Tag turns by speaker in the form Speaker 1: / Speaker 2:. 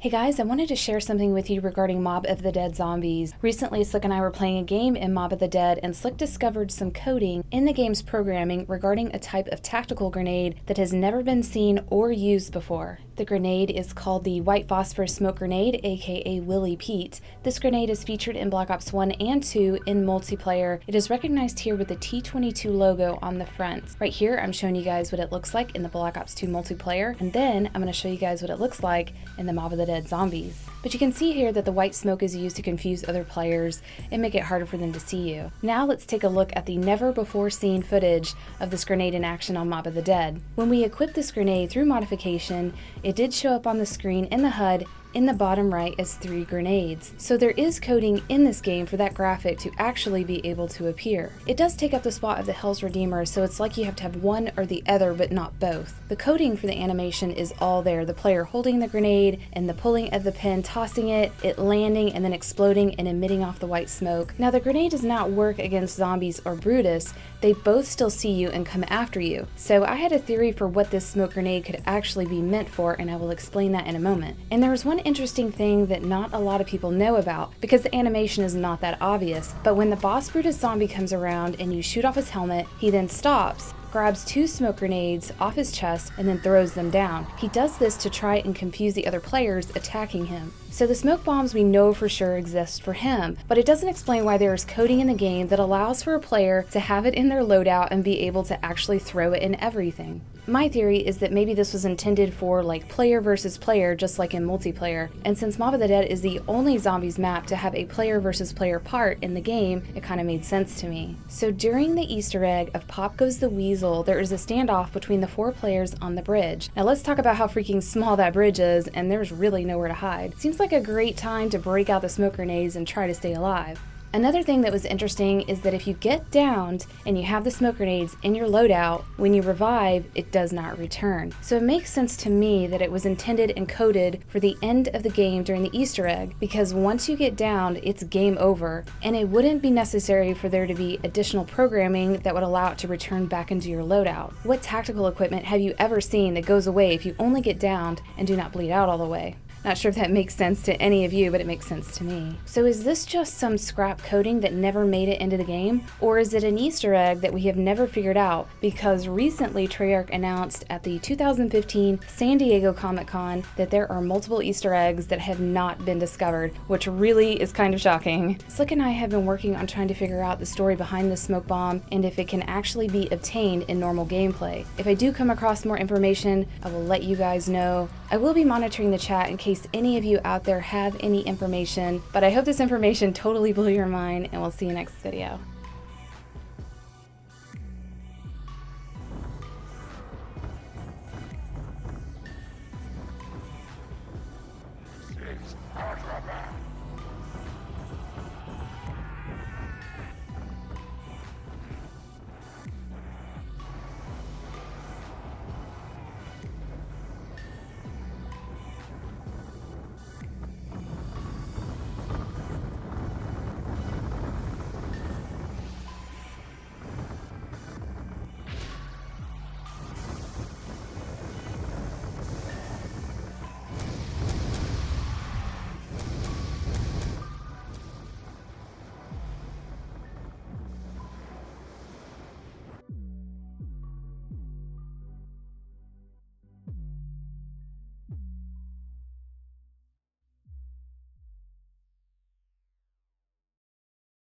Speaker 1: Hey guys, I wanted to share something with you regarding Mob of the Dead zombies. Recently, Slick and I were playing a game in Mob of the Dead, and Slick discovered some coding in the game's programming regarding a type of tactical grenade that has never been seen or used before. The grenade is called the White Phosphorus Smoke Grenade, aka Willie Pete. This grenade is featured in Black Ops 1 and 2 in multiplayer. It is recognized here with the T22 logo on the front. Right here, I'm showing you guys what it looks like in the Black Ops 2 multiplayer, and then I'm going to show you guys what it looks like in the Mob of the Dead zombies. But you can see here that the white smoke is used to confuse other players and make it harder for them to see you. Now let's take a look at the never before seen footage of this grenade in action on Mob of the Dead. When we equipped this grenade through modification, it did show up on the screen in the HUD in the bottom right as 3 grenades. So there is coding in this game for that graphic to actually be able to appear. It does take up the spot of the Hell's Redeemer, so it's like you have to have one or the other but not both. The coding for the animation is all there, the player holding the grenade and the pulling of the pin, tossing it landing and then exploding and emitting off the white smoke. Now the grenade does not work against zombies or Brutus, they both still see you and come after you. So I had a theory for what this smoke grenade could actually be meant for, and I will explain that in a moment. And there was one interesting thing that not a lot of people know about, because the animation is not that obvious, but when the boss Brutus zombie comes around and you shoot off his helmet, he then stops, grabs 2 smoke grenades off his chest, and then throws them down. He does this to try and confuse the other players attacking him. So the smoke bombs we know for sure exist for him, but it doesn't explain why there is coding in the game that allows for a player to have it in their loadout and be able to actually throw it in everything. My theory is that maybe this was intended for like player versus player, just like in multiplayer, and since Mob of the Dead is the only zombies map to have a player versus player part in the game, it kind of made sense to me. So during the Easter egg of Pop Goes the Weasel, there is a standoff between the 4 players on the bridge. Now let's talk about how freaking small that bridge is, and there's really nowhere to hide. Seems like a great time to break out the smoke grenades and try to stay alive. Another thing that was interesting is that if you get downed and you have the smoke grenades in your loadout, when you revive, it does not return. So it makes sense to me that it was intended and coded for the end of the game during the Easter egg, because once you get downed, it's game over, and it wouldn't be necessary for there to be additional programming that would allow it to return back into your loadout. What tactical equipment have you ever seen that goes away if you only get downed and do not bleed out all the way? Not sure if that makes sense to any of you, but it makes sense to me. So is this just some scrap coding that never made it into the game? Or is it an Easter egg that we have never figured out? Because recently Treyarch announced at the 2015 San Diego Comic-Con that there are multiple Easter eggs that have not been discovered, which really is kind of shocking. Slick and I have been working on trying to figure out the story behind the smoke bomb and if it can actually be obtained in normal gameplay. If I do come across more information, I will let you guys know. I will be monitoring the chat in case any of you out there have any information, but I hope this information totally blew your mind, and we'll see you next video.
Speaker 2: This is contraband.